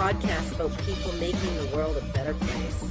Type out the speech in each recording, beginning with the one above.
podcast about people making the world a better place.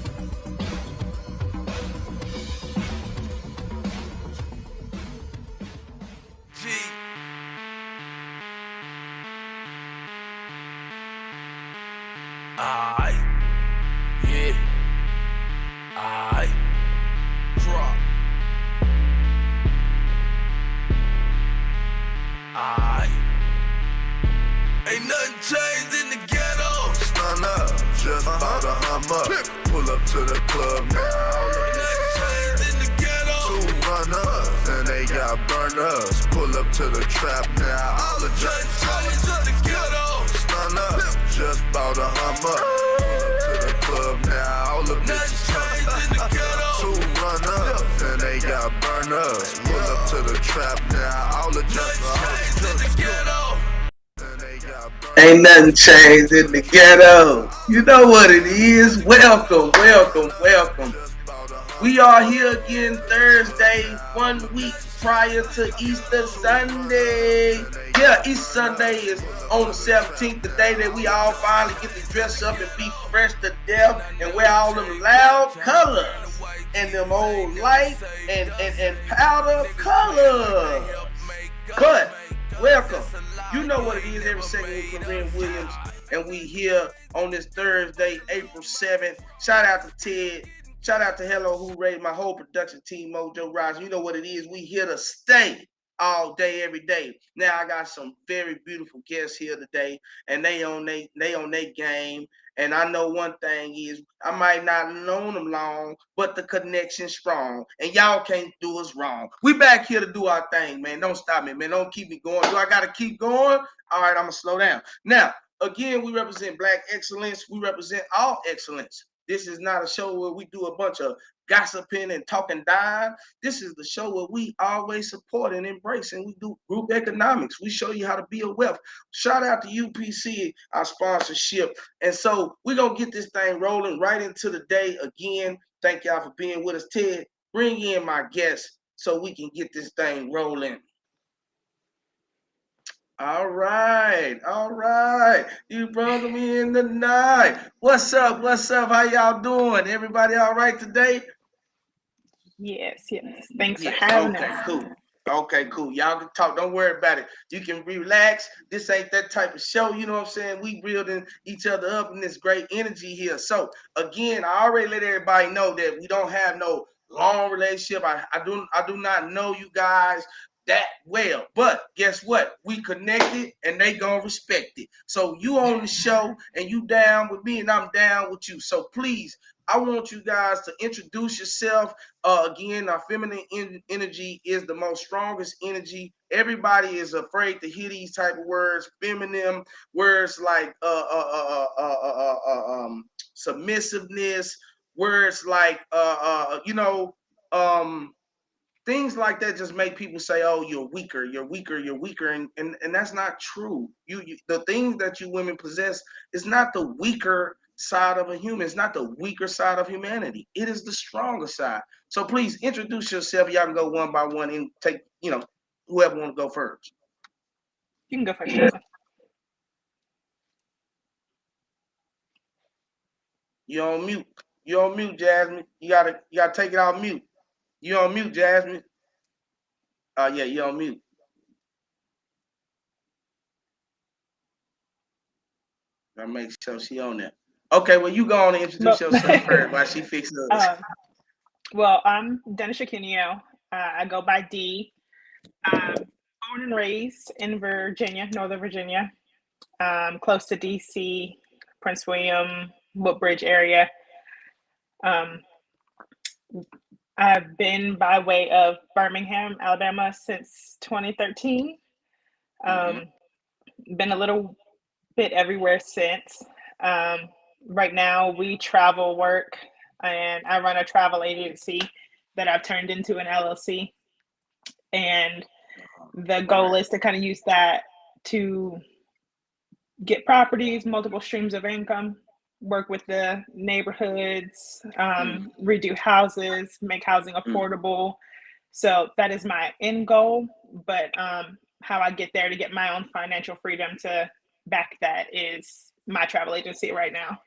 Ain't nothing changed in the ghetto. Stun up, just bought a Hummer. Pull up to the club now. Ain't nothing changed in the ghetto. Two runners and they got burners. Pull up to the trap now. All the just changed in the ghetto. Stun up, just bought a Hummer. Pull up to the club now. All the bitches changed in the ghetto. Two runners and they got burners. Pull up to the trap now. All the just changed in the ghetto. Ain't nothing changed in the ghetto. You know what it is. Welcome. We are here again Thursday, 1 week prior to Easter Sunday. Yeah, Easter Sunday is on the 17th, the day that we all finally get to dress up and be fresh to death and wear all them loud colors and them old light and powder colors. But welcome. You know what it is, every Second With Cluren Williams, and we here on this Thursday, April 7th. Shout out to Ted. Shout out to Hello Hooray, my whole production team, Mojo Rise. You know what it is. We here to stay all day, every day. Now I got some very beautiful guests here today, and they on their game. And I know one thing is I might not have known them long, but the connection's strong. And y'all can't do us wrong. We back here to do our thing, man. Don't stop me, man. Don't keep me going. Do I got to keep going? All right, I'm going to slow down. Now, again, we represent Black excellence. We represent all excellence. This is not a show where we do a bunch of gossiping and talking down. This is the show where we always support and embrace, and we do group economics. We show you how to build wealth. Shout out to UPC, our sponsorship. And so we're going to get this thing rolling right into the day again. Thank y'all for being with us. Ted, bring in my guests so we can get this thing rolling. All right. You brought me in the night. What's up? How y'all doing? Everybody all right today? Yes. Thanks for having us. Okay, cool. Y'all can talk. Don't worry about it. You can relax. This ain't that type of show. You know what I'm saying? We building each other up in this great energy here. So, again, I already let everybody know that we don't have no long relationship. I do not know you guys that well, but guess what? We connected and they gonna respect it. So you on the show and you down with me and I'm down with you. So please, I want you guys to introduce yourself. Again, our feminine energy is the most strongest energy. Everybody is afraid to hear these type of words, feminine words like submissiveness, words like things like that just make people say, "Oh, you're weaker," and that's not true. You the things that you women possess is not the weaker side of a human. It's not the weaker side of humanity. It is the stronger side. So please introduce yourself. Y'all can go one by one and take, whoever want to go first. You can go first, Jasmine. You're on mute, Jasmine. You gotta take it off mute. You on mute, Jasmine. Yeah, you on mute. I make sure she on there. Okay, well, you go on and introduce yourself first while she fixes us. Well, I'm Denesha Cuneo. I go by D. Born and raised in Virginia, Northern Virginia, close to DC, Prince William, Woodbridge area. I've been by way of Birmingham, Alabama since 2013. Been a little bit everywhere since. Right now we travel work and I run a travel agency that I've turned into an LLC. And the goal is to kind of use that to get properties, multiple streams of income, work with the neighborhoods, redo houses, make housing affordable. So that is my end goal. But how I get there to get my own financial freedom to back that is my travel agency right now.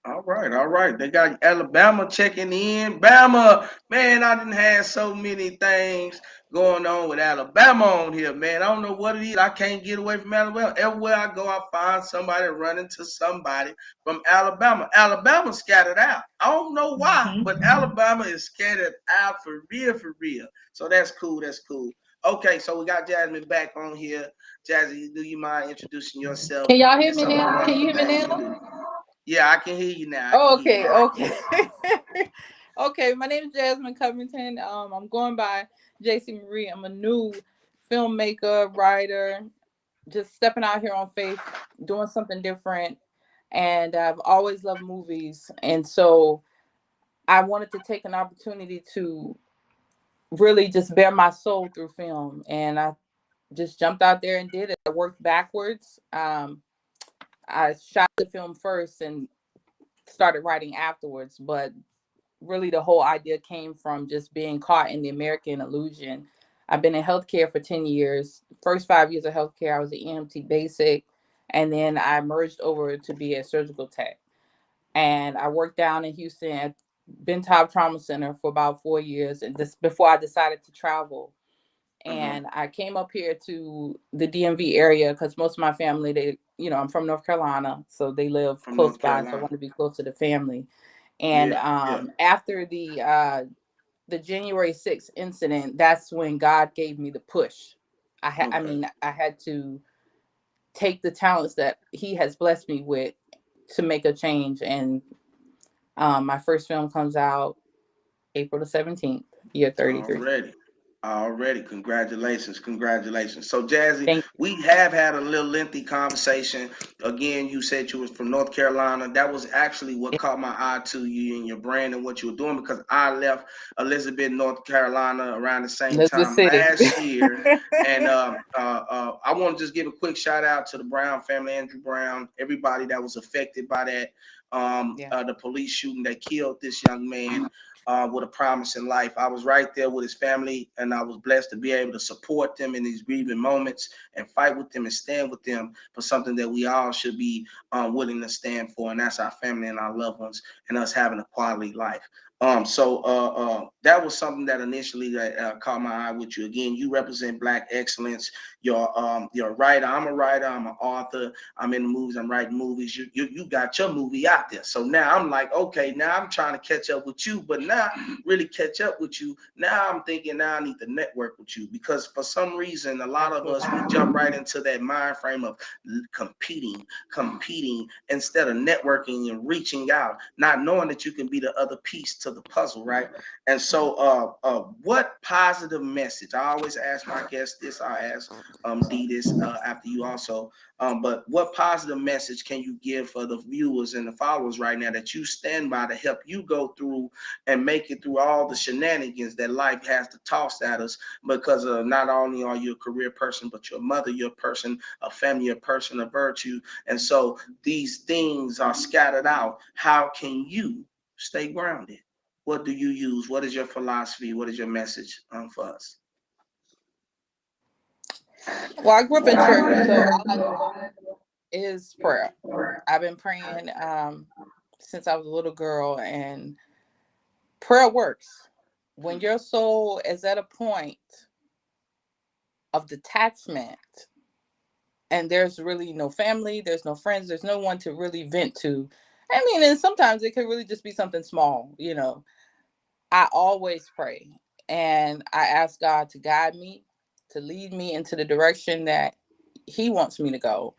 All right, all right. They got Alabama checking in. Bama, man, I done had so many things going on with Alabama on here, man. I don't know what it is. I can't get away from Alabama. Everywhere I go, I find somebody running to somebody from Alabama. Alabama scattered out. I don't know why, but Alabama is scattered out for real, for real. So that's cool. That's cool. Okay, so we got Jasmine back on here. Jazzy, do you mind introducing yourself Can y'all hear and me some of the now? Can you wonderful hear me things you now? do? Yeah, I can hear you now. I Oh, can hear you okay, now. okay. Okay, my name is Jasmine Covington. I'm going by J.Cmarie. I'm a new filmmaker, writer, just stepping out here on faith, doing something different. And I've always loved movies. And so I wanted to take an opportunity to really just bare my soul through film. And I just jumped out there and did it. I worked backwards. I shot the film first and started writing afterwards, but really the whole idea came from just being caught in the American illusion. I've been in healthcare for 10 years. First 5 years of healthcare, I was an EMT basic, and then I merged over to be a surgical tech. And I worked down in Houston at Bentop Trauma Center for about 4 years, and this before I decided to travel. And I came up here to the DMV area because most of my family, I'm from North Carolina, so they live From close North by. So I Carolina. want to be close to the family. And Yeah, yeah. after the January 6th incident, that's when God gave me the push. Okay. I had to take the talents that He has blessed me with to make a change. And my first film comes out April the 17th, year 33. Already. Already. Congratulations. Congratulations. So Jazzy, Thank we have had a little lengthy conversation. Again, you said you was from North Carolina. That was actually what you. caught my eye to you and your brand and what you were doing because I left Elizabeth, North Carolina around the same Elizabeth time City. last year. And I want to just give a quick shout out to the Brown family, Andrew Brown, everybody that was affected by that. Yeah. The police shooting that killed this young man with a promise in life. I was right there with his family, and I was blessed to be able to support them in these grieving moments and fight with them and stand with them for something that we all should be willing to stand for, and that's our family and our loved ones and us having a quality life. That was something that initially caught my eye with you. Again, you represent Black excellence. You're a writer. I'm a writer. I'm an author. I'm in the movies. I'm writing movies. You got your movie out there. So now I'm like, okay, now I'm trying to catch up with you, but not really catch up with you. Now I'm thinking now I need to network with you because for some reason a lot of us we jump right into that mind frame of competing instead of networking and reaching out, not knowing that you can be the other piece to the puzzle, right? And so what positive message? I always ask my guests this. I ask D this after you also. But what positive message can you give for the viewers and the followers right now that you stand by to help you go through and make it through all the shenanigans that life has to toss at us? Because not only are you a career person, but you're a mother, you're a person, a family, a person of virtue. And so these things are scattered out. How can you stay grounded? What do you use? What is your philosophy? What is your message for us? Well, I grew up in church, so all I know is prayer. I've been praying since I was a little girl, and prayer works. When your soul is at a point of detachment and there's really no family, there's no friends, there's no one to really vent to. I mean, and sometimes it could really just be something small. I always pray and I ask God to guide me, to lead me into the direction that He wants me to go.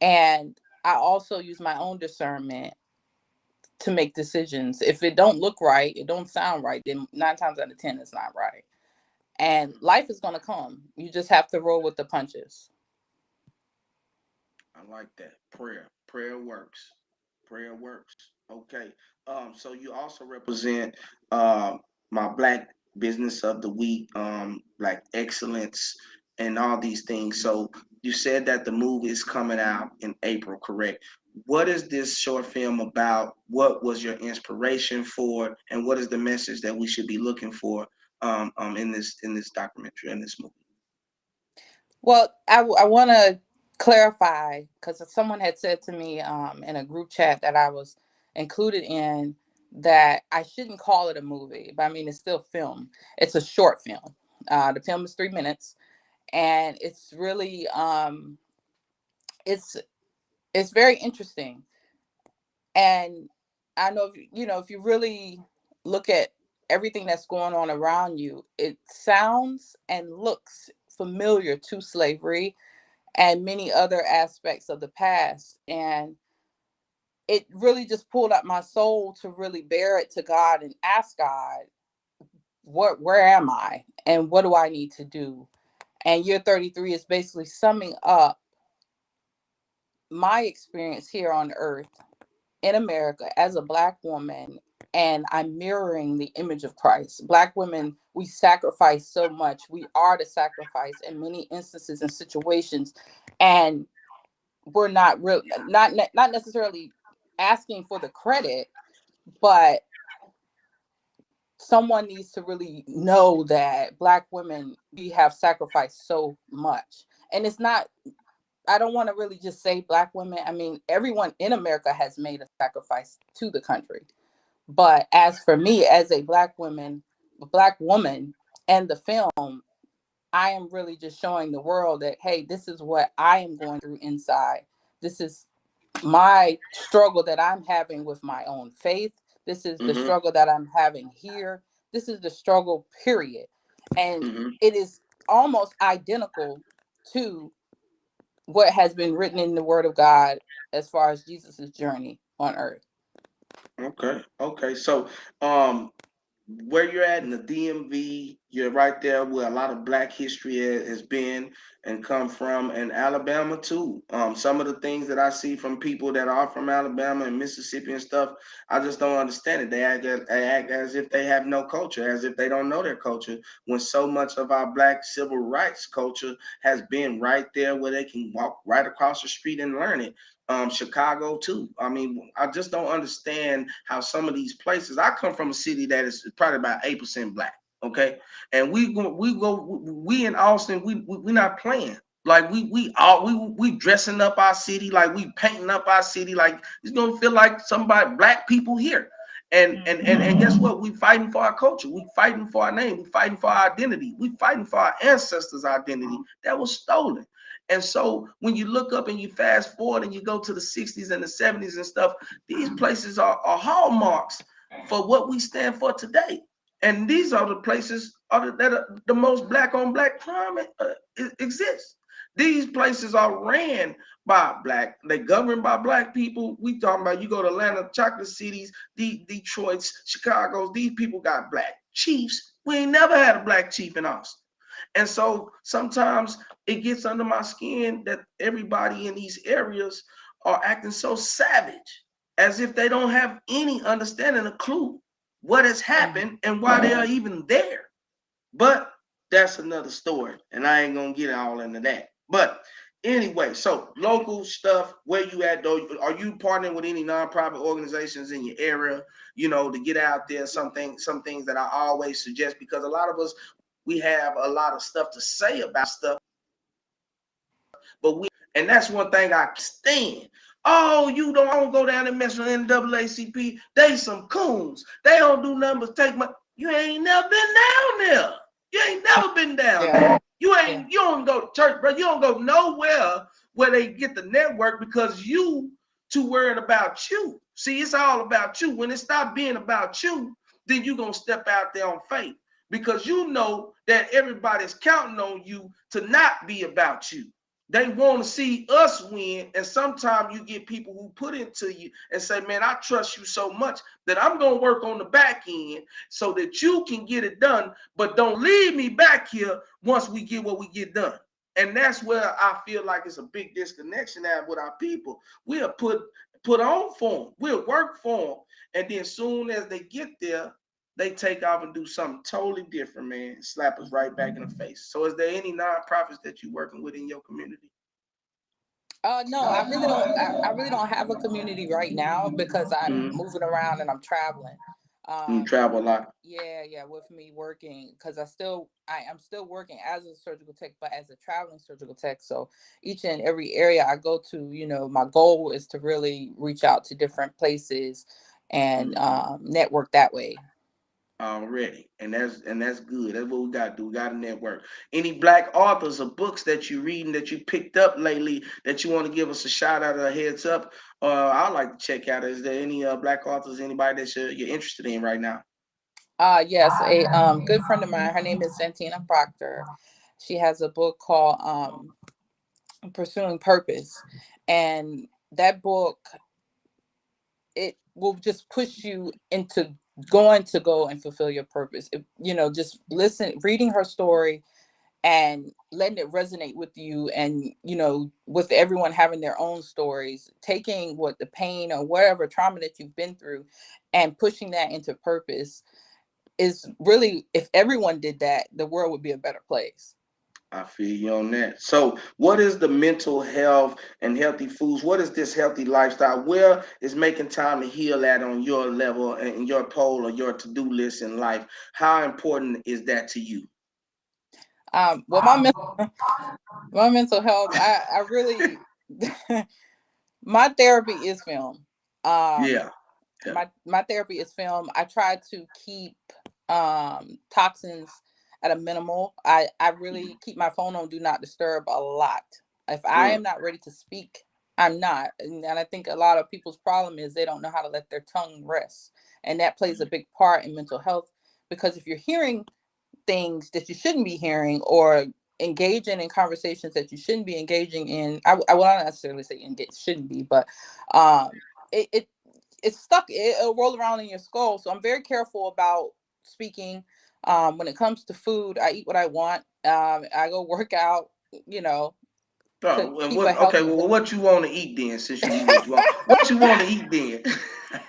And I also use my own discernment to make decisions. If it don't look right, it don't sound right, then 9 times out of 10 it's not right. And life is gonna come. You just have to roll with the punches. I like that. Prayer works. Prayer works. Okay. So you also represent my Black business of the week, Black excellence and all these things. So you said that the movie is coming out in April, correct? What is this short film about? What was your inspiration for it? And what is the message that we should be looking for in this documentary, in this movie? Well, I want to clarify, because someone had said to me in a group chat that I was included in that I shouldn't call it a movie, but I mean, it's still film. It's a short film. The film is 3 minutes, and it's really it's very interesting. And I know if you really look at everything that's going on around you, it sounds and looks familiar to slavery and many other aspects of the past. And it really just pulled up my soul to really bear it to God and ask God, where am I and what do I need to do? And year 33 is basically summing up my experience here on earth in America as a Black woman, and I'm mirroring the image of Christ. Black women, we sacrifice so much. We are the sacrifice in many instances and situations, and we're not not necessarily asking for the credit, but someone needs to really know that Black women, we have sacrificed so much. And it's not, I don't want to really just say Black women. I mean, everyone in America has made a sacrifice to the country. But as for me, as a Black woman and the film, I am really just showing the world that, hey, this is what I am going through inside. This is my struggle that I'm having with my own faith. This is the struggle that I'm having here. This is the struggle, period. And it is almost identical to what has been written in the Word of God as far as Jesus's journey on earth. Okay. So, where you're at in the DMV, you're right there where a lot of Black history has been and come from, and Alabama too. Some of the things that I see from people that are from Alabama and Mississippi and stuff, I just don't understand it. They act as if they have no culture, as if they don't know their culture, when so much of our Black civil rights culture has been right there where they can walk right across the street and learn it. Chicago too. I mean, I just don't understand how some of these places. I come from a city that is probably about 8% Black. Okay, and we in Austin. We not playing. Like we dressing up our city, like we painting up our city, like it's gonna feel like somebody Black people here. And guess what? We fighting for our culture. We fighting for our name. We fighting for our identity. We fighting for our ancestors' identity that was stolen. And so when you look up and you fast forward and you go to the 60s and the 70s and stuff, these places are hallmarks for what we stand for today. And these are the places that are the most Black on Black crime exists. These places are ran by Black, they governed by Black people. We talking about, you go to Atlanta, chocolate cities, Detroit's, Chicago's, these people got Black chiefs. We ain't never had a Black chief in Austin. And so sometimes it gets under my skin that everybody in these areas are acting so savage, as if they don't have any understanding, a clue what has happened and why they are even there. But that's another story, and I ain't gonna get all into that. But anyway, so local stuff, where you at though? Are you partnering with any nonprofit organizations in your area, to get out there? Some things that I always suggest, because a lot of us, we have a lot of stuff to say about stuff, but and that's one thing I stand. Oh, I don't go down and mess with NAACP. They some coons. They don't do nothing but take my. You ain't never been down there. You ain't never been down there. You don't go to church, bro. You don't go nowhere where they get the network, because you too worried about you. See, it's all about you. When it stops being about you, then you're gonna step out there on faith, because you know that everybody's counting on you to not be about you. They want to see us win. And sometimes you get people who put into you and say, man, I trust you so much that I'm going to work on the back end so that you can get it done, but don't leave me back here once we get what we get done. And that's where I feel like it's a big disconnection at with our people. We'll put on for them. We'll work for them. And then soon as they get there, they take off and do something totally different, man. Slap us right back in the face. So is there any nonprofits that you're working with in your community? No, I really don't have a community right now, because I'm moving around and I'm traveling. You travel a lot. Yeah, with me working, because I'm still working as a surgical tech, but as a traveling surgical tech. So each and every area I go to, my goal is to really reach out to different places and network that way. Already, and that's good. That's what we got to do. We got to network. Any Black authors or books that you reading that you picked up lately that you want to give us a shout out or a heads up? I'd like to check out. Is there any Black authors, anybody that you're interested in right now? Yes, a good friend of mine. Her name is Santina Proctor. She has a book called Pursuing Purpose, and that book, it will just push you into going to go and fulfill your purpose. Just reading her story and letting it resonate with you, and with everyone having their own stories, taking what the pain or whatever trauma that you've been through and pushing that into purpose is really, if everyone did that, the world would be a better place. I feel you on that. So what is the mental health and healthy foods? What is this healthy lifestyle? Where is making time to heal at on your level and your poll or your to-do list in life? How important is that to you? Well, my mental health, I really, my therapy is film. Yeah. My therapy is film. I try to keep toxins at a minimal. I really keep my phone on do not disturb a lot. If I am not ready to speak, I'm not. And I think a lot of people's problem is they don't know how to let their tongue rest. And that plays a big part in mental health, because if you're hearing things that you shouldn't be hearing, or engaging in conversations that you shouldn't be engaging in, I will not necessarily say shouldn't be, but it's stuck. It'll roll around in your skull. So I'm very careful about speaking. When it comes to food, I eat what I want. I go work out, to keep a Okay, healthy well, weight. what you want to eat then? Since you eat what you want, what you want to eat then?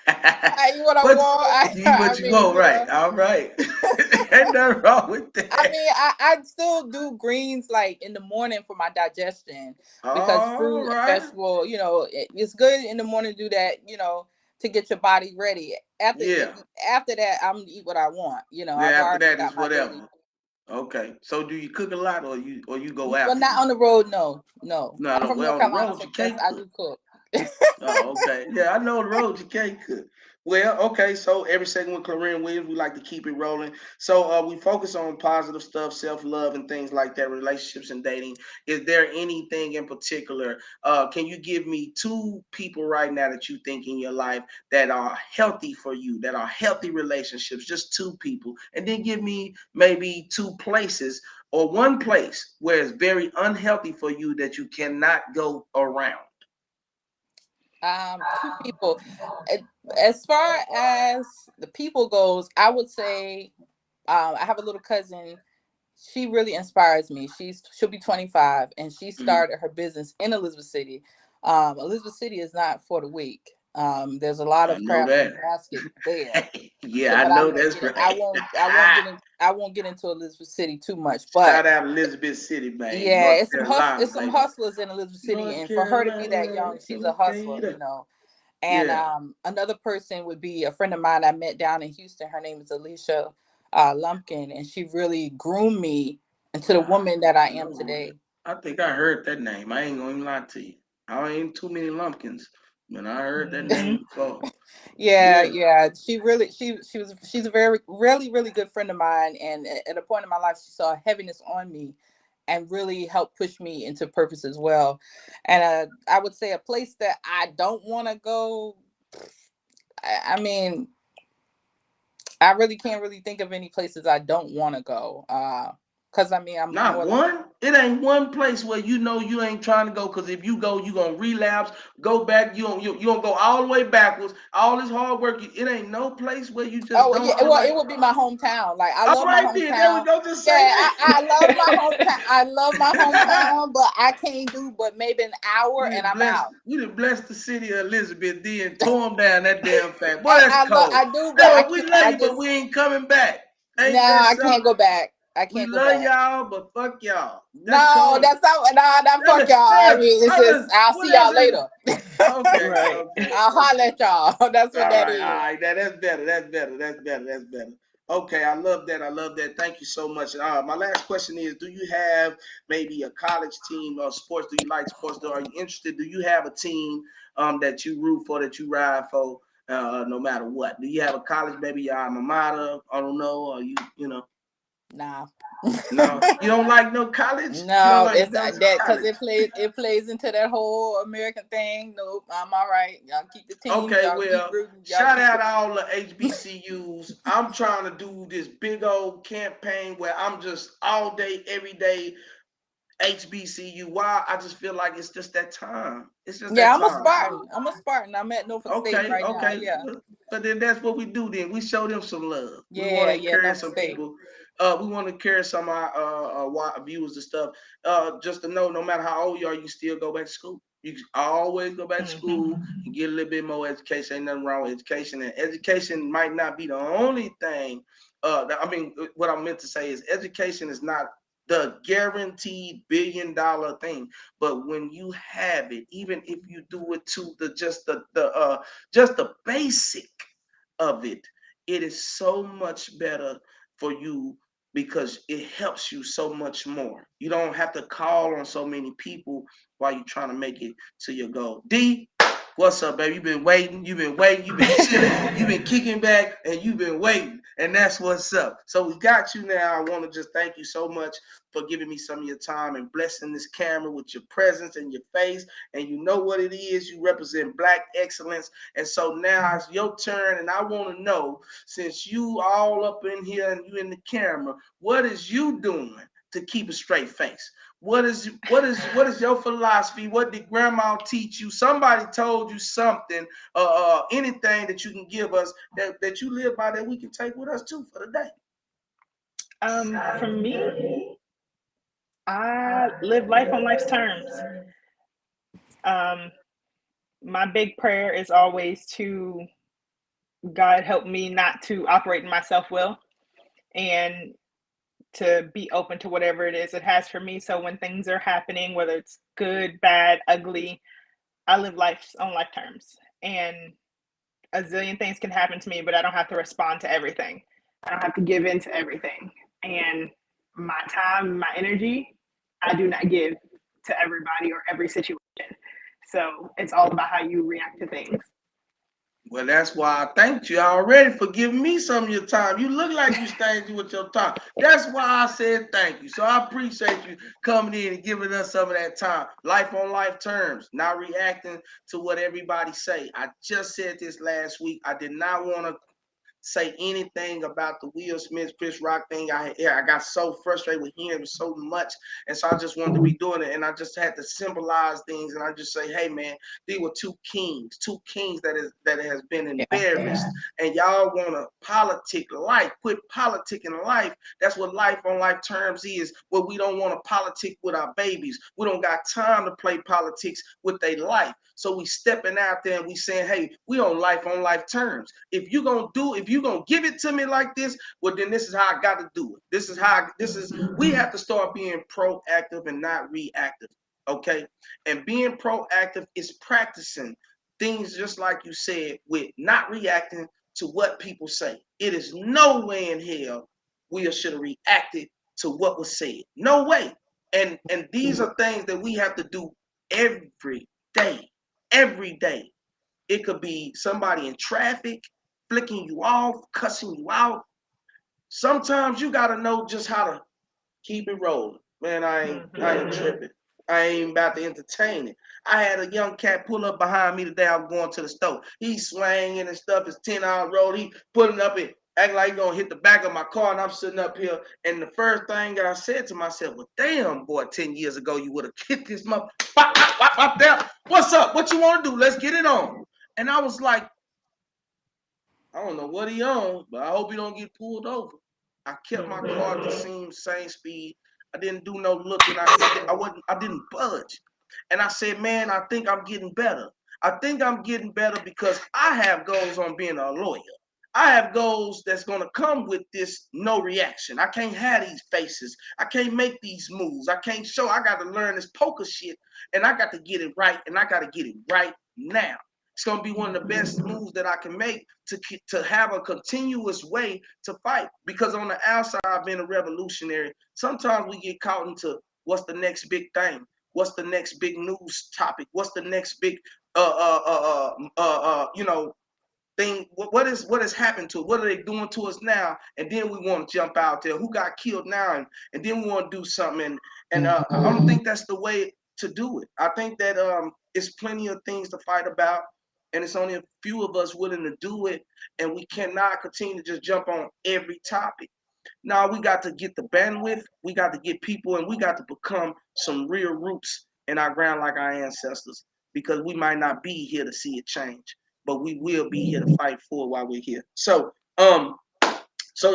I eat what I What want. you eat what I you mean, want, right? All right, ain't nothing wrong with that. I mean, I still do greens like in the morning for my digestion, because All fruit and right. vegetable, it's good in the morning to do that, to get your body ready. After Yeah. after that, I'm gonna eat what I want. Yeah. I've After already that got is my whatever. daily. Okay. So do you cook a lot, or you go Well, after not eat? on the road. No. I'm No. from Well, North on the Carolina, road so you yes, can't I cook. do cook. Oh, okay. Yeah, I know the road you can't cook. Well, okay. So every Second with Cluren Williams, we like to keep it rolling. So we focus on positive stuff, self-love, and things like that, relationships and dating. Is there anything in particular? Can you give me 2 people right now that you think in your life that are healthy for you, that are healthy relationships? Just 2 people, and then give me maybe 2 places or 1 place where it's very unhealthy for you that you cannot go around. 2 people. As far as the people goes, I would say I have a little cousin. She really inspires me. She'll be 25, and she started her business in Elizabeth City. Elizabeth City is not for the weak. There's a lot I of know crabs in the that. basket there. Yeah, So, I but I'm know gonna that's get it. I right. won't. I won't get into Elizabeth City too much. But Shout out Elizabeth City, man. yeah, North Carolina, it's some baby. hustlers in Elizabeth City, North and for her to be that Carolina, young, she's a hustler. okay. And Yeah. another person would be a friend of mine I met down in Houston. Her name is Alicia Lumpkin, and she really groomed me into the woman that I I am know. today. I think I heard that name. I ain't gonna even lie to you. I ain't too many lumpkins, but I heard that name before. Yeah. Yeah. She's a very really really good friend of mine, and at a point in my life, she saw a heaviness on me, and really helped push me into purpose as well. And I would say a place that I don't want to go. I mean, I really can't really think of any places I don't want to go. Cause I mean, I'm Not more than one? It ain't one place where you know you ain't trying to go, because if you go, you gonna relapse, go back, you don't go all the way backwards. All this hard work, it ain't no place where you just Oh don't yeah, feel well like. it would be my hometown. Like I All love my right then, there we hometown. go. Just say Yeah, I love my hometown. that. I love my hometown, but I can't do but maybe an hour and I'm out. You done blessed the city of Elizabeth, then tore them down that damn fact. Boy, that's I cold. do, but I No, we can't. love I you, but just we ain't coming back. no, Ain't that I something? can't go back. I can't we go love back. y'all, but fuck y'all. No, that's not. Nah, fuck y'all. I mean, it's just I'll see y'all later. Okay, Right. okay. I'll holler at y'all. That's what that is. All right. That's better. Okay, I love that. Thank you so much. My last question is: do you have maybe a college team or sports? Do you like sports? Are you interested? Do you have a team that you root for, that you ride for, no matter what? Do you have a college, maybe your alma mater? I don't know. Or you know? Nah. No, you don't like no college. No, like it's that because it plays into that whole American thing. Nope, I'm all right. Y'all keep the team. Okay, y'all well, keep rooting. shout out all the HBCUs. I'm trying to do this big old campaign where I'm just all day, every day, HBCU. Why? I just feel like it's just that time. It's just that I'm time. a Spartan. I'm at Norfolk State right now. Yeah. But then that's what we do. Then we show them some love. Yeah, we want to encourage Norfolk some State. people. We want to encourage some of our viewers and stuff. Just to know, no matter how old you are, you still go back to school. You always go back to school and get a little bit more education. Ain't nothing wrong with education. And education might not be the only thing. What I meant to say is education is not the guaranteed $1 billion thing, but when you have it, even if you do it to just the basic of it, it is so much better for you because it helps you so much more. You don't have to call on so many people while you're trying to make it to your goal. D, what's up, baby? You've been waiting, you've been chilling, you've been kicking back, and you've been waiting, and that's what's up. So we got you now. I want to just thank you so much for giving me some of your time and blessing this camera with your presence and your face. And you know what it is. You represent Black excellence. And so now it's your turn, and I want to know, since you all up in here and you in the camera, what is you doing to keep a straight face? What is your philosophy? What did grandma teach you? Somebody told you something, anything that you can give us that you live by that we can take with us too for the day. For me, I live life on life's terms. My big prayer is always to God help me not to operate in my self-will and to be open to whatever it is it has for me. So when things are happening, whether it's good, bad, ugly, I live life on life terms. And a zillion things can happen to me, but I don't have to respond to everything. I don't have to give in to everything. And my time, my energy, I do not give to everybody or every situation. So it's all about how you react to things. Well, that's why I thanked you already for giving me some of your time. You look like you stingy with your time. That's why I said thank you. So I appreciate you coming in and giving us some of that time. Life on life terms, not reacting to what everybody say. I just said this last week. I did not want to say anything about the Will Smith, Chris Rock thing. I got so frustrated with hearing so much, and so I just wanted to be doing it, and I just had to symbolize things, and I just say, hey man, these were two kings that has been embarrassed, and y'all want to politic life, quit politicking life. That's what life on life terms is. Where we don't want to politic with our babies. We don't got time to play politics with their life. So we stepping out there and we saying, hey, we on life terms. If you gonna give it to me like this, well then this is how I got to do it. We have to start being proactive and not reactive. Okay. And being proactive is practicing things just like you said, with not reacting to what people say. It is no way in hell we should have reacted to what was said. No way. And these are things that we have to do every day. Every day. It could be somebody in traffic, flicking you off, cussing you out. Sometimes you got to know just how to keep it rolling. Man, I ain't tripping. I ain't about to entertain it. I had a young cat pull up behind me today. I was going to the store. He's swinging and stuff. It's 10-hour road. He putting up it, acting like he's going to hit the back of my car, and I'm sitting up here. And the first thing that I said to myself, well, damn, boy, 10 years ago, you would have hit this mother. Pop there. What's up? What you want to do? Let's get it on. And I was like, I don't know what he on, but I hope he don't get pulled over. I kept my car at the same speed. I didn't do no looking. I didn't budge. And I said, man, I think I'm getting better. I think I'm getting better because I have goals on being a lawyer. I have goals that's going to come with this no reaction. I can't have these faces. I can't make these moves. I can't show. I got to learn this poker shit, and I got to get it right, and I got to get it right now. It's going to be one of the best moves that I can make to have a continuous way to fight. Because on the outside, I've been a revolutionary. Sometimes we get caught into what's the next big thing? What's the next big news topic? What's the next big, thing? What has happened to it? What are they doing to us now? And then we want to jump out there. Who got killed now? And then we want to do something. And I don't think that's the way to do it. I think that it's plenty of things to fight about, and it's only a few of us willing to do it. And we cannot continue to just jump on every topic. Now we got to get the bandwidth. We got to get people, and we got to become some real roots in our ground like our ancestors, because we might not be here to see it change, but we will be here to fight for it while we're here. So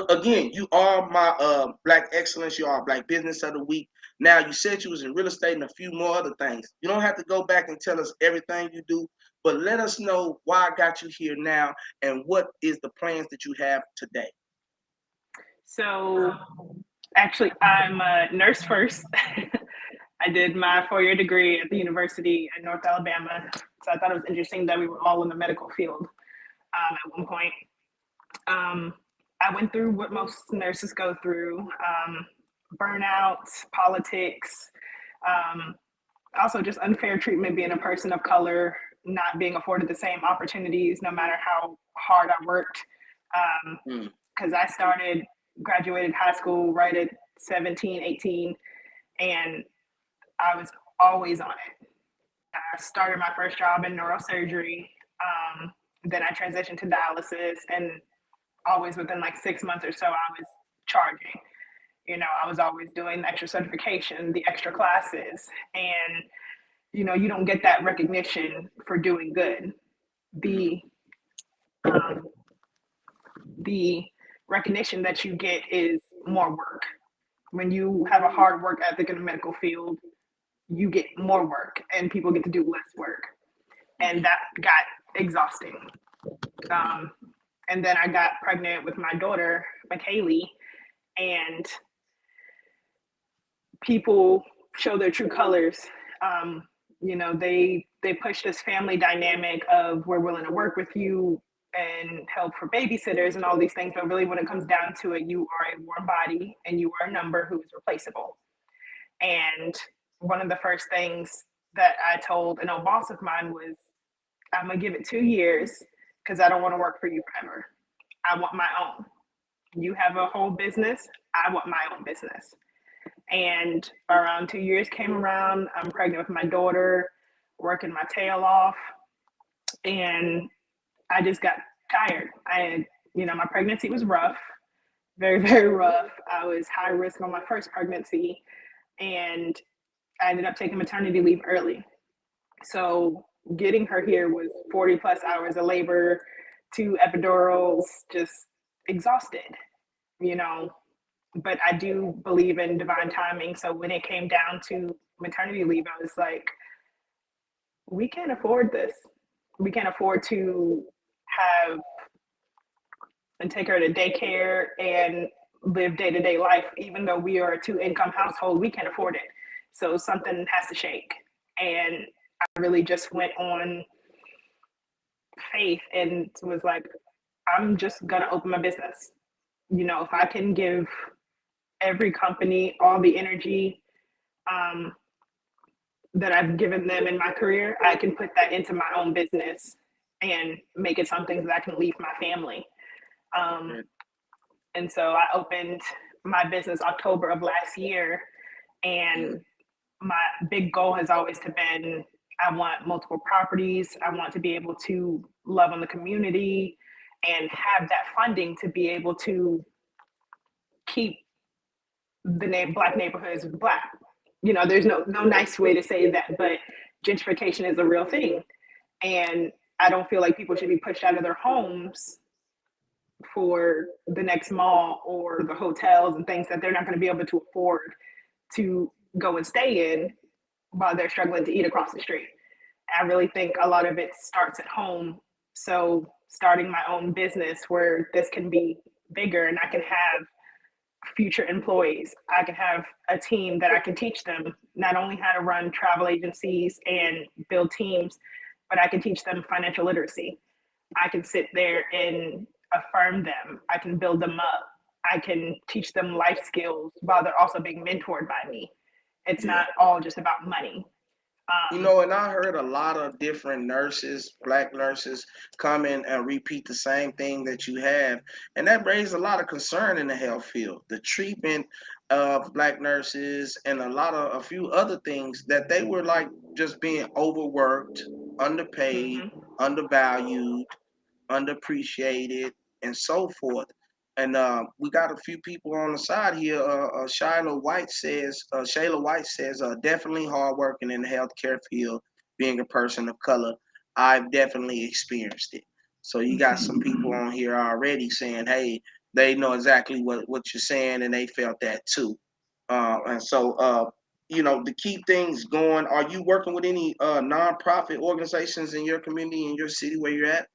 again, you are my Black Excellence. You are Black Business of the Week. Now, you said you was in real estate and a few more other things. You don't have to go back and tell us everything you do, but let us know why I got you here now and what is the plans that you have today. So actually, I'm a nurse first. I did my 4-year degree at the University in North Alabama. So I thought it was interesting that we were all in the medical field at one point. I went through what most nurses go through, burnout, politics, also just unfair treatment being a person of color, not being afforded the same opportunities no matter how hard I worked. Because I graduated high school right at 17, 18, and I was always on it. I started my first job in neurosurgery. Then I transitioned to dialysis, and always within like 6 months or so, I was charging. You know, I was always doing the extra certification, the extra classes, and you know, you don't get that recognition for doing good. The recognition that you get is more work. When you have a hard work ethic in the medical field, you get more work, and people get to do less work, and that got exhausting. And then I got pregnant with my daughter, McKaylee, and people show their true colors. You know, they push this family dynamic of we're willing to work with you and help for babysitters and all these things, but really when it comes down to it, you are a warm body and you are a number who is replaceable. And one of the first things that I told an old boss of mine was, I'm gonna give it 2 years because I don't want to work for you forever. I want my own. You have a whole business, I want my own business. And around 2 years came around, I'm pregnant with my daughter, working my tail off, and I just got tired. My pregnancy was rough, very, very rough. I was high risk on my first pregnancy, and I ended up taking maternity leave early. So getting her here was 40 plus hours of labor, 2 epidurals, just exhausted, you know. But I do believe in divine timing. So when it came down to maternity leave, I was like, we can't afford this. We can't afford to have and take her to daycare and live day-to-day life. Even though we are a 2-income household, we can't afford it. So something has to shake. And I really just went on faith and was like, I'm just gonna open my business. You know, if I can give every company all the energy that I've given them in my career, I can put that into my own business and make it something that I can leave my family. And so I opened my business October of last year, and my big goal has always been, I want multiple properties. I want to be able to love on the community and have that funding to be able to keep the Black neighborhoods Black. You know, there's no nice way to say that, but gentrification is a real thing. And I don't feel like people should be pushed out of their homes for the next mall or the hotels and things that they're not going to be able to afford to go and stay in while they're struggling to eat across the street. I really think a lot of it starts at home. So starting my own business where this can be bigger and I can have future employees. I can have a team that I can teach them not only how to run travel agencies and build teams, but I can teach them financial literacy. I can sit there and affirm them. I can build them up. I can teach them life skills while they're also being mentored by me. It's not all just about money. You know, and I heard a lot of different nurses, black nurses, come in and repeat the same thing that you have. And that raised a lot of concern in the health field. The treatment of black nurses and a few other things that they were like just being overworked, underpaid, undervalued, underappreciated, and so forth. And we got a few people on the side here. Shayla White says, definitely hardworking in the healthcare field, being a person of color. I've definitely experienced it. So you got some people on here already saying, hey, they know exactly what you're saying, and they felt that too. And so, you know, to keep things going, are you working with any nonprofit organizations in your community, in your city where you're at?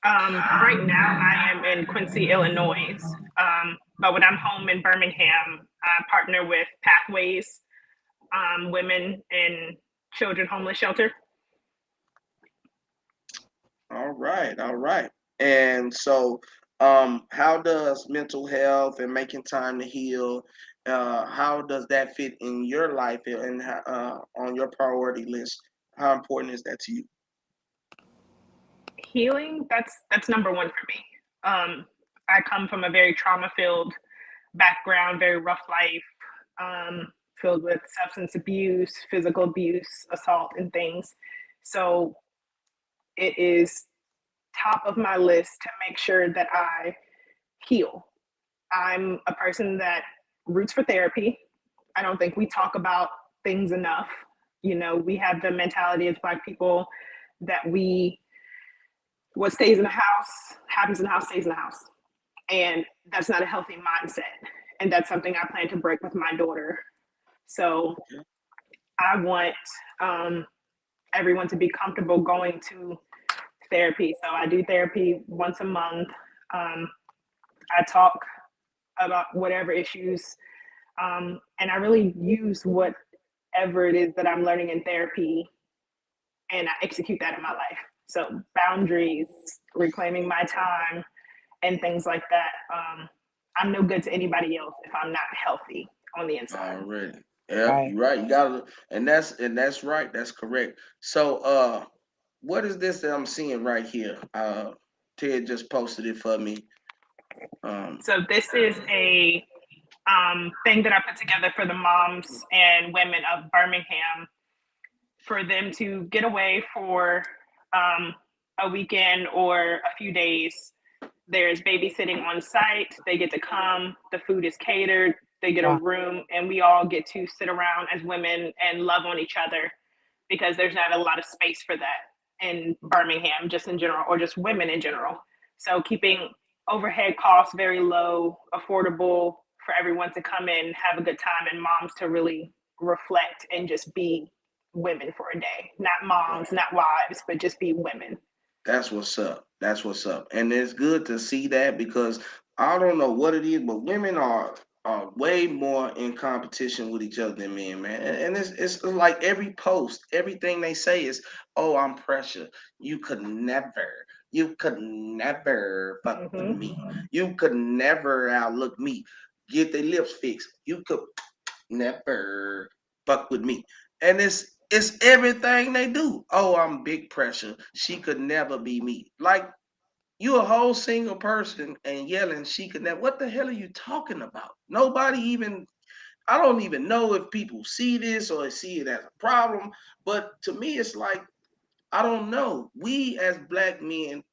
Right now, I am in Quincy, Illinois. But when I'm home in Birmingham, I partner with Pathways, Women and Children Homeless Shelter. All right. And so, how does mental health and making time to heal, how does that fit in your life and on your priority list? How important is that to you? Healing, that's number one for me. I come from a very trauma-filled background, very rough life, filled with substance abuse, physical abuse, assault, and things. So it is top of my list to make sure that I heal. I'm a person that roots for therapy. I don't think we talk about things enough. You know, we have the mentality as Black people that what stays in the house happens in the house, stays in the house. And that's not a healthy mindset. And that's something I plan to break with my daughter. So I want everyone to be comfortable going to therapy. So I do therapy once a month. I talk about whatever issues, and I really use whatever it is that I'm learning in therapy, and I execute that in my life. So boundaries, reclaiming my time, and things like that. I'm no good to anybody else if I'm not healthy on the inside. Already. Yeah, you're right. You gotta, and that's right. That's correct. So, what is this that I'm seeing right here? Ted just posted it for me. So this is a thing that I put together for the moms and women of Birmingham for them to get away for a weekend or a few days. There's babysitting on site. They get to come. The food is catered. They get a room, and we all get to sit around as women and love on each other because there's not a lot of space for that in Birmingham, just in general, or just women in general. So keeping overhead costs very low, affordable for everyone to come in, have a good time, and moms to really reflect and just be women for a day. Not moms, not wives, but just be women. That's what's up. That's what's up. And it's good to see that because I don't know what it is, but women are way more in competition with each other than men, man. And it's like every post, everything they say is, "Oh, I'm pressure. You could never fuck with me. You could never outlook me. Get their lips fixed. You could never fuck with me." And it's everything they do. Oh, I'm big pressure. She could never be me. Like you a whole single person and yelling she could never. What the hell are you talking about? Nobody even. I don't even know if people see this or see it as a problem. But to me, it's like I don't know. We as Black men,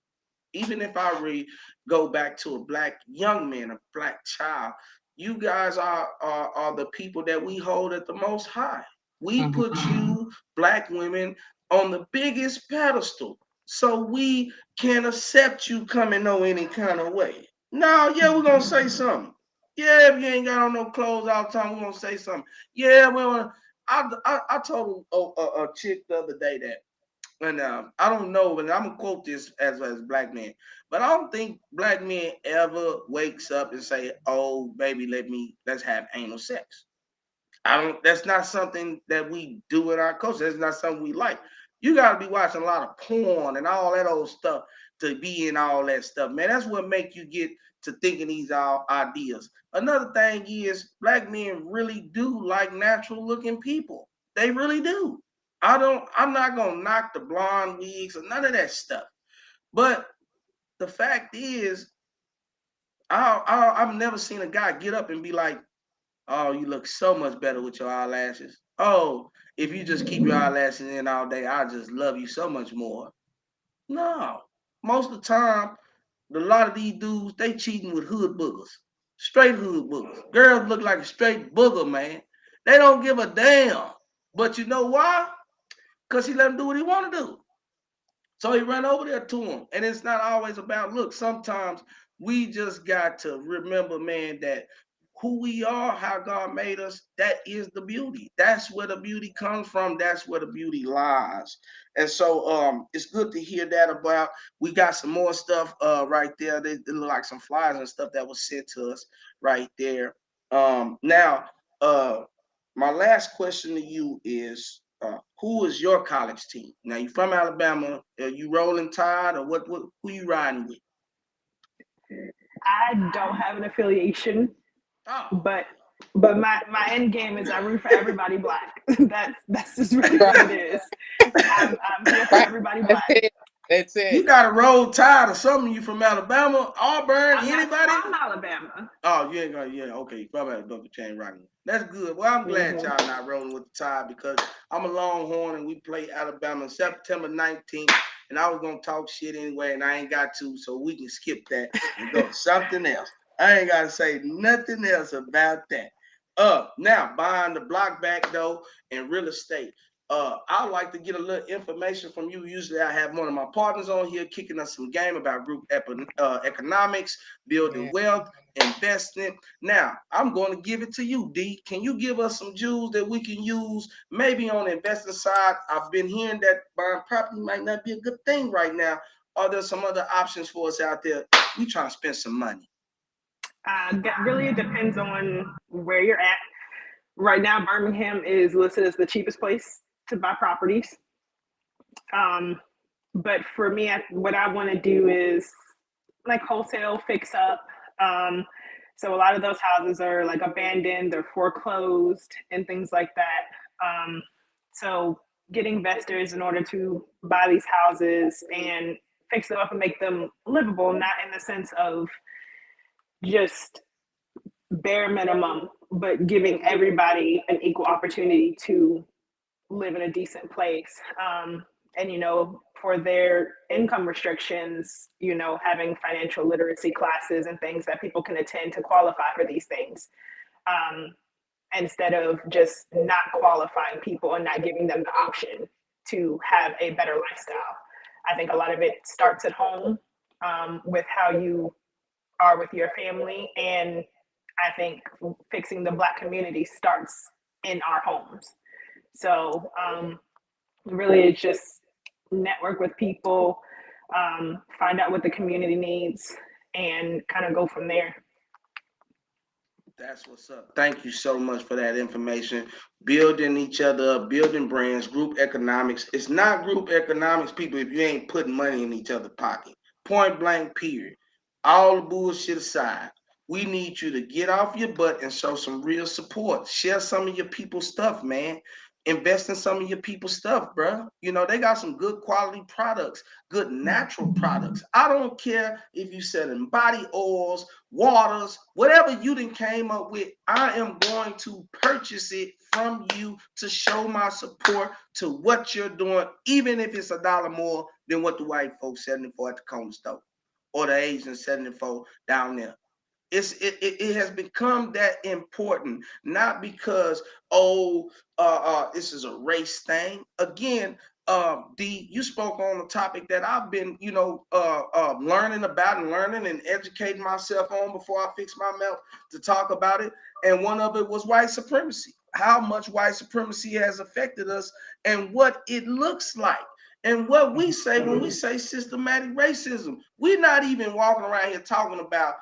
even if I go back to a Black young man, a Black child, you guys are the people that we hold at the most high. We put you, Black women, on the biggest pedestal. So we can't accept you coming no any kind of way. Now, yeah, we're gonna say something. Yeah, if you ain't got on no clothes all the time, we're gonna say something. Yeah, well, I told a chick the other day that and I don't know, and I'm gonna quote this as black men, but I don't think black men ever wakes up and say, "Oh, baby, let's have anal sex." I don't. That's not something that we do in our culture. That's not something we like. You got to be watching a lot of porn and all that old stuff to be in all that stuff, man. That's what make you get to thinking these ideas. Another thing is, black men really do like natural looking people. They really do. I don't. I'm not gonna knock the blonde wigs or none of that stuff. But the fact is, I've never seen a guy get up and be like, "Oh, you look so much better with your eyelashes. Oh, if you just keep your eyelashes in all day, I just love you so much more." No. Most of the time, a lot of these dudes, they cheating with hood boogers. Straight hood boogers. Girls look like a straight booger, man. They don't give a damn. But you know why? Because he let him do what he want to do. So he ran over there to him. And it's not always about look. Sometimes we just got to remember, man, that who we are, how God made us, that is the beauty. That's where the beauty comes from. That's where the beauty lies. And so it's good to hear that about. We got some more stuff right there. They look like some flyers and stuff that was sent to us right there. Now, my last question to you is who is your college team? Now you from Alabama. Are you rolling Tide or what who you riding with? I don't have an affiliation, Oh, but my end game is I root for everybody black. That's just really what it is. I'm here for Right. everybody That's black. it. That's you it. got a roll Tide or something? You from Alabama, Auburn, I'm not anybody? from Alabama. Oh, you ain't gonna, yeah, okay. You probably have to go to chain riding. That's good. Well, I'm glad Hmm. y'all not rolling with the Tide because I'm a Longhorn and we play Alabama September 19th. And I was gonna talk shit anyway, and I ain't got to, so we can skip that and go to something else. I ain't gotta say nothing else about that. Now buying the block back though in real estate. I would like to get a little information from you. Usually, I have one of my partners on here kicking us some game about group economics, building Yeah. wealth, investing. Now, I'm going to give it to you, D. Can you give us some jewels that we can use maybe on the investing side? I've been hearing that buying property might not be a good thing right now. Are there some other options for us out there? We trying to spend some money. That really depends on where you're at. Right now, Birmingham is listed as the cheapest place to buy properties. Um, but for me, what I want to do is like wholesale fix up. Um, so a lot of those houses are like abandoned, they're foreclosed, and things like that. So get investors in order to buy these houses and fix them up and make them livable, not in the sense of just bare minimum, but giving everybody an equal opportunity to live in a decent place. And, for their income restrictions, having financial literacy classes and things that people can attend to qualify for these things. Um, Instead of just not qualifying people and not giving them the option to have a better lifestyle. I think a lot of it starts at home with how you are with your family. And I think fixing the Black community starts in our homes. So really, it's just network with people, find out what the community needs, and kind of go from there. That's what's up. Thank you so much for that information. Building each other up, building brands, group economics. It's not group economics, people, if you ain't putting money in each other's pocket. Point blank, period. All the bullshit aside, we need you to get off your butt and show some real support. Share some of your people's stuff, man. Invest in some of your people's stuff, bro. They got some good quality products, good natural products. I don't care if you selling body oils, waters, whatever you done came up with. I am going to purchase it from you to show my support to what you're doing, even if it's $1 more than what the white folks selling it for at the corner store or the Asians selling it for down there. It has become that important, not because this is a race thing. Again, D, you spoke on a topic that I've been learning about and learning and educating myself on before I fix my mouth to talk about it. And one of it was white supremacy. How much white supremacy has affected us and what it looks like. And what we say when we say systematic racism, we're not even walking around here talking about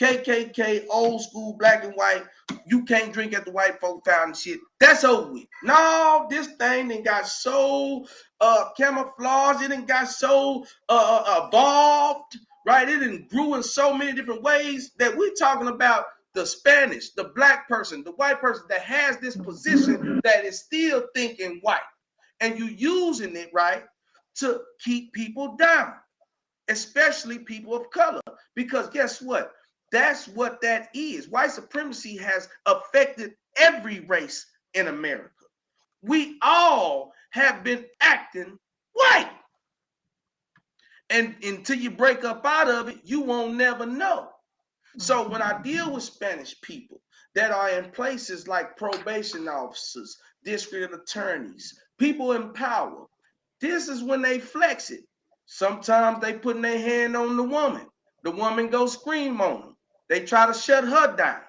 KKK, old school, black and white. You can't drink at the white folk fountain shit. That's over with. No, this thing then got so camouflaged. It done got so evolved, right? It done grew in so many different ways that we're talking about the Spanish, the black person, the white person that has this position that is still thinking white. And you using it, right, to keep people down, especially people of color. Because guess what? That's what that is. White supremacy has affected every race in America. We all have been acting white. And until you break up out of it, you won't never know. So when I deal with Spanish people that are in places like probation officers, district attorneys, people in power, this is when they flex it. Sometimes they putting their hand on the woman. The woman go scream on them. They try to shut her down.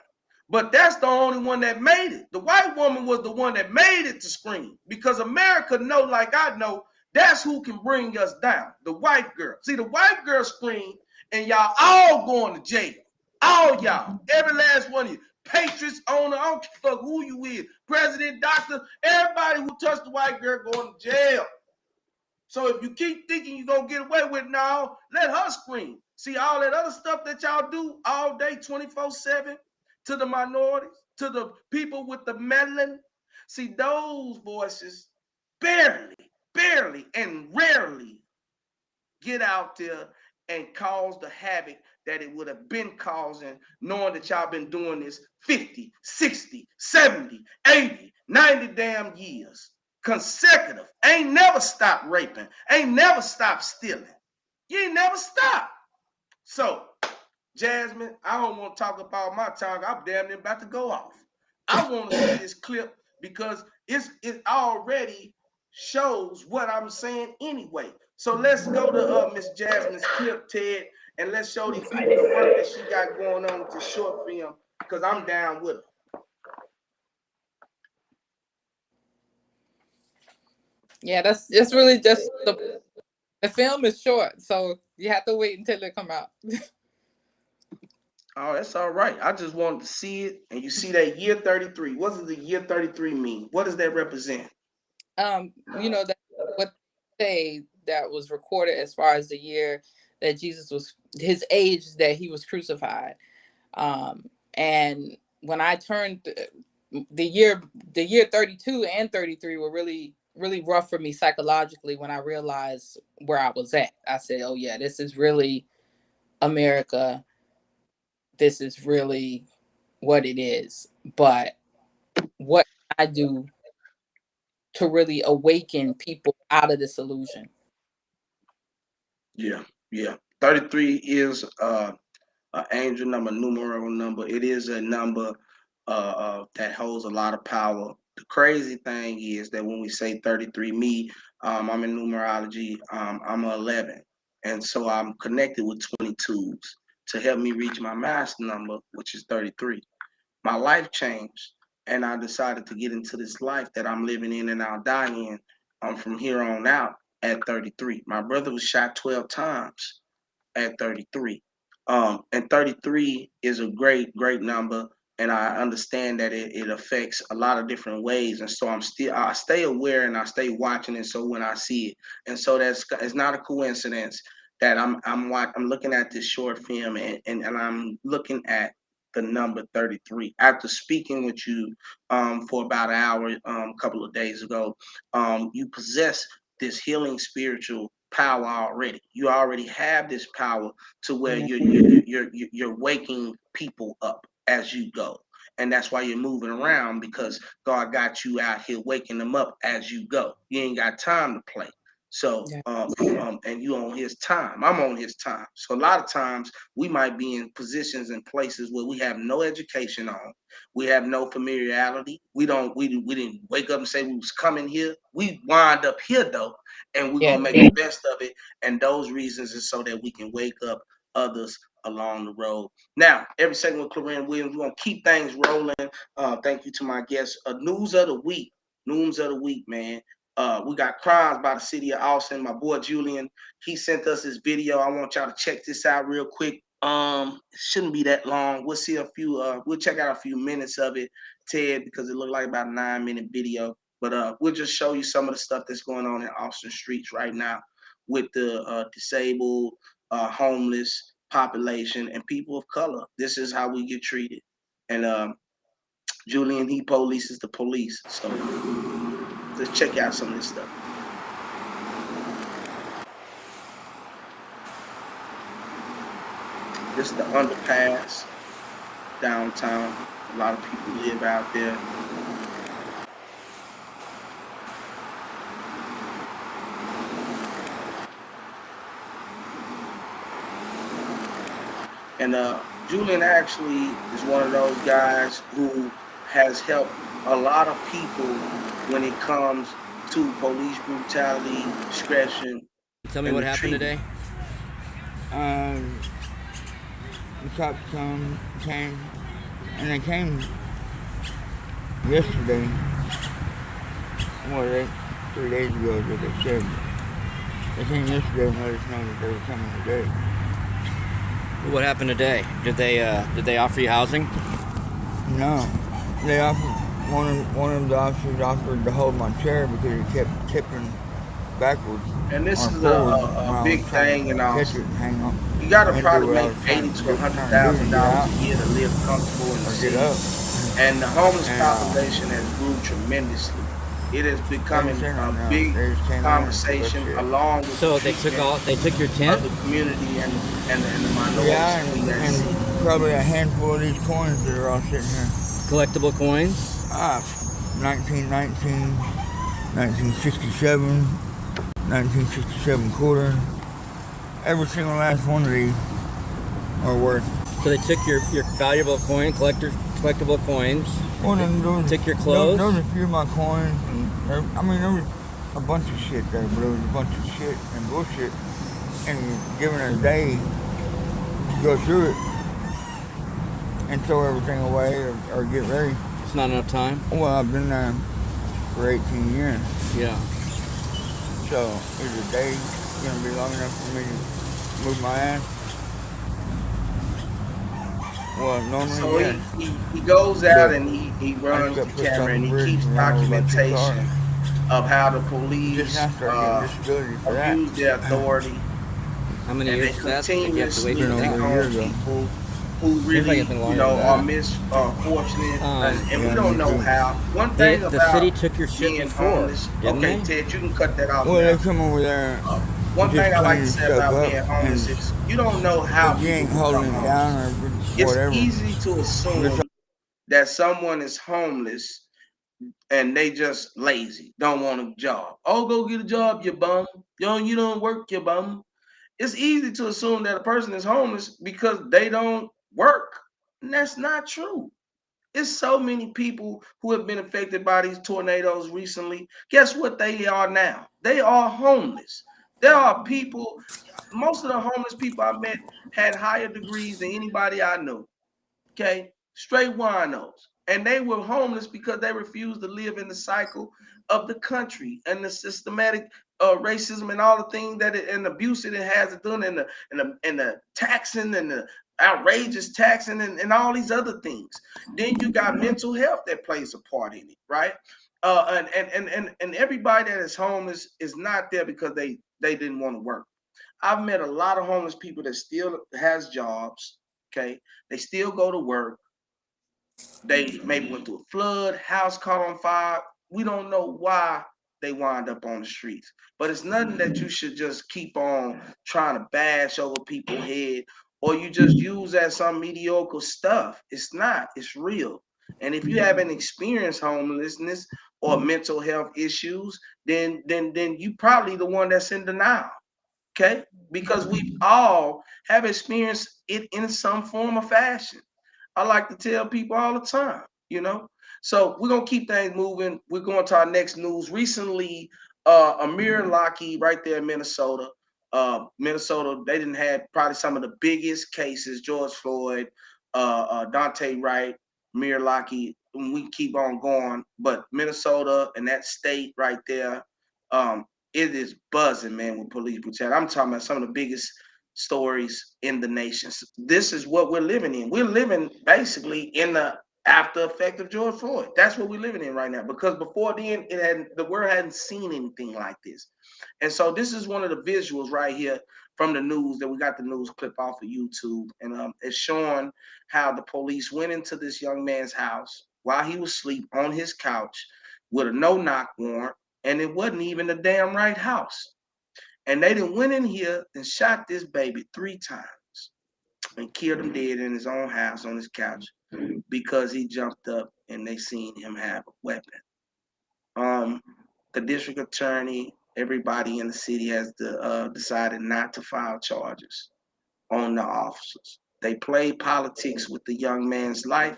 But that's the only one that made it. The white woman was the one that made it to scream, because America know, like I know, that's who can bring us down. The white girl. See, the white girl scream and y'all all going to jail. All y'all, every last one of you, patriots, owner, I don't fuck who you is, president, doctor, everybody who touched the white girl going to jail. So if you keep thinking you're going to get away with it now, let her scream. See, all that other stuff that y'all do all day, 24/7, to the minorities, to the people with the melanin, see, those voices barely, and rarely get out there and cause the havoc that it would have been causing, knowing that y'all been doing this 50, 60, 70, 80, 90 damn years consecutive. Ain't never stopped raping. Ain't never stopped stealing. You ain't never stopped. So, Jasmine, I don't want to talk about my time. I'm damn near about to go off. I want to see this clip because it already shows what I'm saying anyway. So let's go to Miss Jasmine's clip, Ted, and let's show these people the work that she got going on with this short film, because I'm down with her. Yeah, that's really just the film is short, so you have to wait until it come out. Oh, that's all right. I just wanted to see it, and you see that year 33. What does the year 33 mean? What does that represent? You know, that what they that was recorded as far as the year that Jesus was, his age that he was crucified. And when I turned the year 32 and 33 were really rough for me psychologically. When I realized where I was at, I said, oh yeah, this is really America. This is really what it is. But what can I do to really awaken people out of this illusion? Yeah. 33 is an angel number, numeral number. It is a number that holds a lot of power. The crazy thing is that when we say 33, I'm in numerology, I'm 11. And so I'm connected with 22s to help me reach my master number, which is 33. My life changed, and I decided to get into this life that I'm living in and I'll die in from here on out at 33. My brother was shot 12 times at 33. And 33 is a great number, and I understand that it affects a lot of different ways. And so I stay aware and I stay watching. And so when I see it, and so it's not a coincidence that I'm looking at this short film and I'm looking at the number 33. After speaking with you for about an hour a couple of days ago, you possess this healing spiritual power already. You already have this power to where you're waking people up as you go. And that's why you're moving around, because God got you out here waking them up as you go. You ain't got time to play. So, and you on his time. I'm on his time. So a lot of times we might be in positions and places where we have no education on. We have no familiarity. We didn't wake up and say we was coming here. We wind up here though, and we're gonna make the best of it. And those reasons is so that we can wake up others along the road. Now, every Second with Cluren Williams, we're gonna keep things rolling. Thank you to my guests. News of the week, man. We got crimes by the city of Austin. My boy Julian, he sent us this video. I want y'all to check this out real quick. It shouldn't be that long. We'll see a few. We'll check out a few minutes of it, Ted, because it looked like about a 9-minute video. But we'll just show you some of the stuff that's going on in Austin streets right now with the disabled, homeless population, and people of color. This is how we get treated. And Julian, he polices the police. So let's check out some of this stuff. This is the underpass downtown. A lot of people live out there. And Julian actually is one of those guys who has helped a lot of people when it comes to police brutality, discretion. Tell me what happened today. The cops came, and they came yesterday. Well, 3 days ago is what they said. They came yesterday and let us know that they were coming today. What happened today? Did they offer you housing? No, they offered one of the officers offered to hold my chair because it kept tipping backwards. And this is a big thing in Austin. You got to probably make $80,000 to $100,000 a year to live comfortable in the city. And the homeless population has grew tremendously. It is becoming a big conversation along with they took your tent? of the community and the minorities. Yeah, and probably a handful of these coins that are all sitting here. Collectible coins? 1919, 1967, 1967 quarter. Every single last one of these are worth. So they took your valuable collectible coins. Well, then took your clothes? There was a few of my coins. There was a bunch of shit there, but there was a bunch of shit and bullshit. And giving it a day to go through it and throw everything away or get ready. It's not enough time? Well, I've been there for 18 years. Yeah. So is a day going to be long enough for me to move my ass? Well, normally, so yes. he goes out and he runs the camera and he keeps documentation of how the police abuse their authority. How many years is that? Continuously on people who really, are misfortunate, and we don't know how. One thing the about city took your shit being before, homeless, didn't okay, they? Ted, you can cut that off. Well, they come over there. One thing I like to say about being homeless is you don't know how you ain't holding it down or whatever. It's easy to assume that someone is homeless and they just lazy, don't want a job. Oh, go get a job, you bum. You don't work, you bum. It's easy to assume that a person is homeless because they don't work. And that's not true. It's so many people who have been affected by these tornadoes recently. Guess what they are now? They are homeless. There are people, most of the homeless people I met had higher degrees than anybody I knew. Okay, straight winos. And they were homeless because they refused to live in the cycle of the country and the systematic racism and all the things that and abuse that it has done and the taxing and the outrageous taxing and all these other things. Then you got mental health that plays a part in it, right? And everybody that is homeless is not there because they didn't want to work. I've met a lot of homeless people that still has jobs. Okay, they still go to work. They maybe went through a flood, house caught on fire. We don't know why they wind up on the streets, but it's nothing that you should just keep on trying to bash over people's head or you just use as some mediocre stuff. It's not. It's real. And if you haven't experienced homelessness or mental health issues, then you probably the one that's in denial. Okay, because we all have experienced it in some form or fashion. I like to tell people all the time, So we're gonna keep things moving. We're going to our next news. Recently, Amir Lockheed, right there in Minnesota. Minnesota, they didn't have probably some of the biggest cases. George Floyd, Dante Wright, Amir Lockheed. And we keep on going, but Minnesota and that state right there, It is buzzing, man, with police brutality. I'm talking about some of the biggest stories in the nation. This is what we're living in. We're living basically in the after effect of George Floyd. That's what we're living in right now. Because before then, the world hadn't seen anything like this. And so this is one of the visuals right here from the news that we got the news clip off of YouTube. And it's showing how the police went into this young man's house while he was asleep on his couch with a no-knock warrant, and it wasn't even the damn right house. And they done went in here and shot this baby 3 times and killed him dead in his own house on his couch because he jumped up and they seen him have a weapon. The district attorney, everybody in the city has decided not to file charges on the officers. They played politics with the young man's life,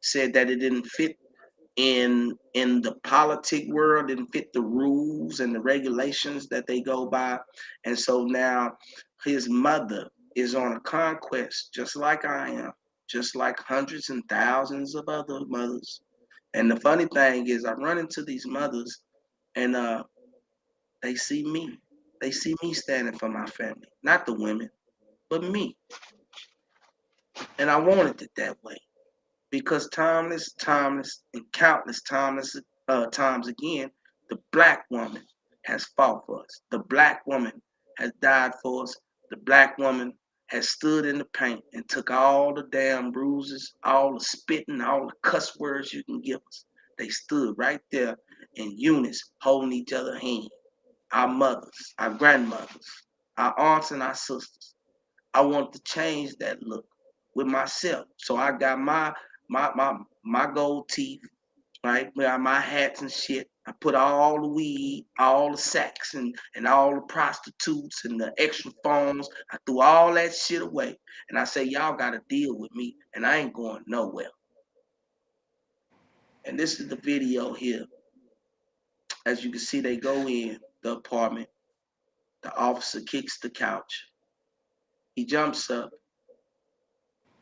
said that it didn't fit in the politic world, didn't fit the rules and the regulations that they go by. And so now his mother is on a conquest, just like I am, just like hundreds and thousands of other mothers. And the funny thing is I run into these mothers and they see me. They see me standing for my family, not the women, but me. And I wanted it that way. Because timeless, and countless times again, the Black woman has fought for us. The Black woman has died for us. The Black woman has stood in the paint and took all the damn bruises, all the spitting, all the cuss words you can give us. They stood right there in units, holding each other's hand. Our mothers, our grandmothers, our aunts and our sisters. I want to change that look with myself. So I got my gold teeth, right? My hats and shit. I put all the weed, all the sacks and all the prostitutes and the extra phones. I threw all that shit away. And I say, y'all gotta deal with me. And I ain't going nowhere. And this is the video here. As you can see, they go in the apartment. The officer kicks the couch. He jumps up.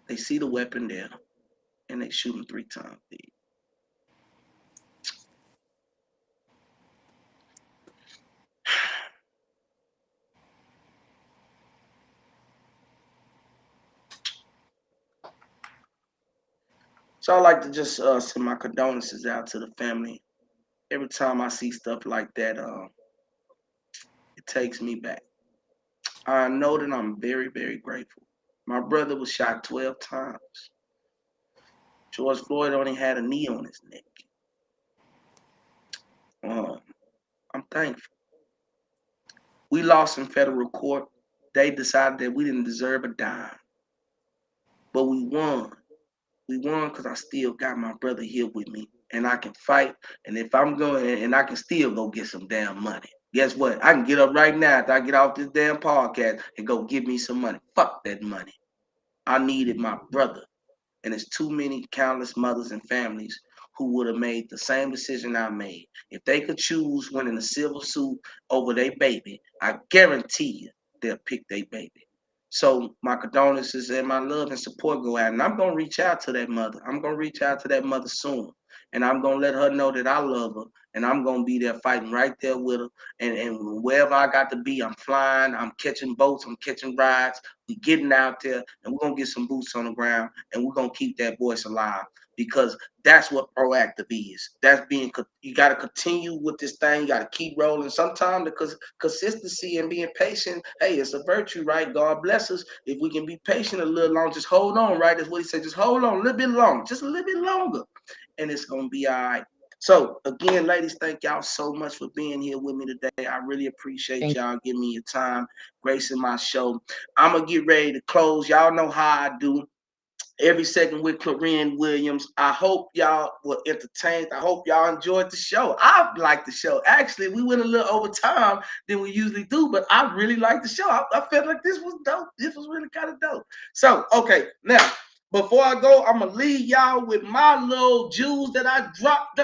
They see the weapon there. And they shoot him 3 times. So I like to just send my condolences out to the family. Every time I see stuff like that, it takes me back. I know that I'm very, very grateful. My brother was shot 12 times. George Floyd only had a knee on his neck. I'm thankful. We lost in federal court. They decided that we didn't deserve a dime. But we won. We won because I still got my brother here with me. And I can fight. And if I'm going, and I can still go get some damn money. Guess what? I can get up right now after I get off this damn podcast and go give me some money. Fuck that money. I needed my brother. And it's too many countless mothers and families who would have made the same decision I made. If they could choose winning a civil suit over their baby, I guarantee you they'll pick their baby. So my condolences and my love and support go out. And I'm going to reach out to that mother. I'm going to reach out to that mother soon. And I'm going to let her know that I love her. And I'm going to be there fighting right there with her. And wherever I got to be, I'm flying. I'm catching boats. I'm catching rides. We getting out there. And we're going to get some boots on the ground. And we're going to keep that voice alive. Because that's what proactive is. That's being, you got to continue with this thing. You got to keep rolling. Sometimes because consistency and being patient, hey, it's a virtue, right? God bless us. If we can be patient a little long, just hold on, right? That's what he said. Just hold on a little bit long, just a little bit longer. And it's going to be all right. So again, ladies, thank y'all so much for being here with me today. I really appreciate y'all giving me your time, gracing my show. I'm going to get ready to close. Y'all know how I do. Every Second with Cluren Williams. I hope y'all were entertained. I hope y'all enjoyed the show. I liked the show. Actually, we went a little over time than we usually do, but I really liked the show. I felt like this was dope. This was really kind of dope. So, okay, now, before I go, I'm going to leave y'all with my little jewels that I drop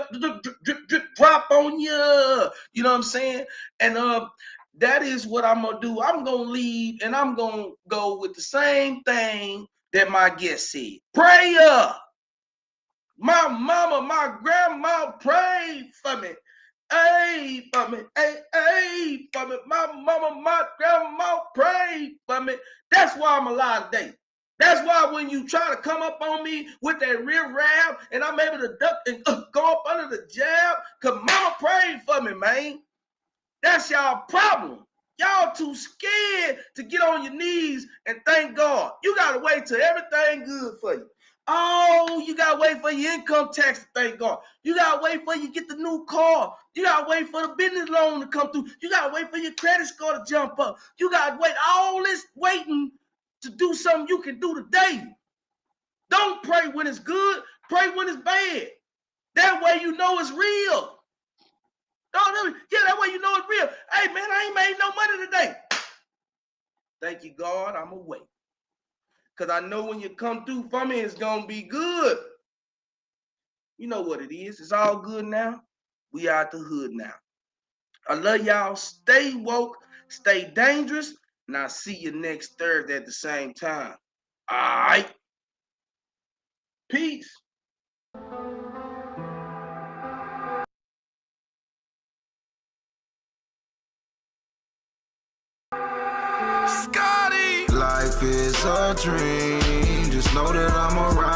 on you. You know what I'm saying? And that is what I'm going to do. I'm going to leave, and I'm going to go with the same thing that my guest said. Prayer. My mama, my grandma prayed for me. Hey. prayed for me. Hey, for me. My mama, my grandma prayed for me. That's why I'm alive today. That's why when you try to come up on me with that rear rap and I'm able to duck and go up under the jab, because mama prayed for me, man. That's y'all problem. Y'all too scared to get on your knees and thank God. You got to wait till everything good for you. Oh, you got to wait for your income tax to thank God. You got to wait for you get the new car. You got to wait for the business loan to come through. You got to wait for your credit score to jump up. You got to wait all this waiting to do something you can do today. Don't pray when it's good. Pray when it's bad. That way you know it's real. Yeah, that way you know it's real. Hey, man, I ain't made no money today. Thank you, God, I'm awake. Because I know when you come through for me, it's going to be good. You know what it is. It's all good now. We out the hood now. I love y'all. Stay woke. Stay dangerous. And I'll see you next Thursday at the same time. All right. Peace. Scotty! Life is a dream. Just know that I'm around.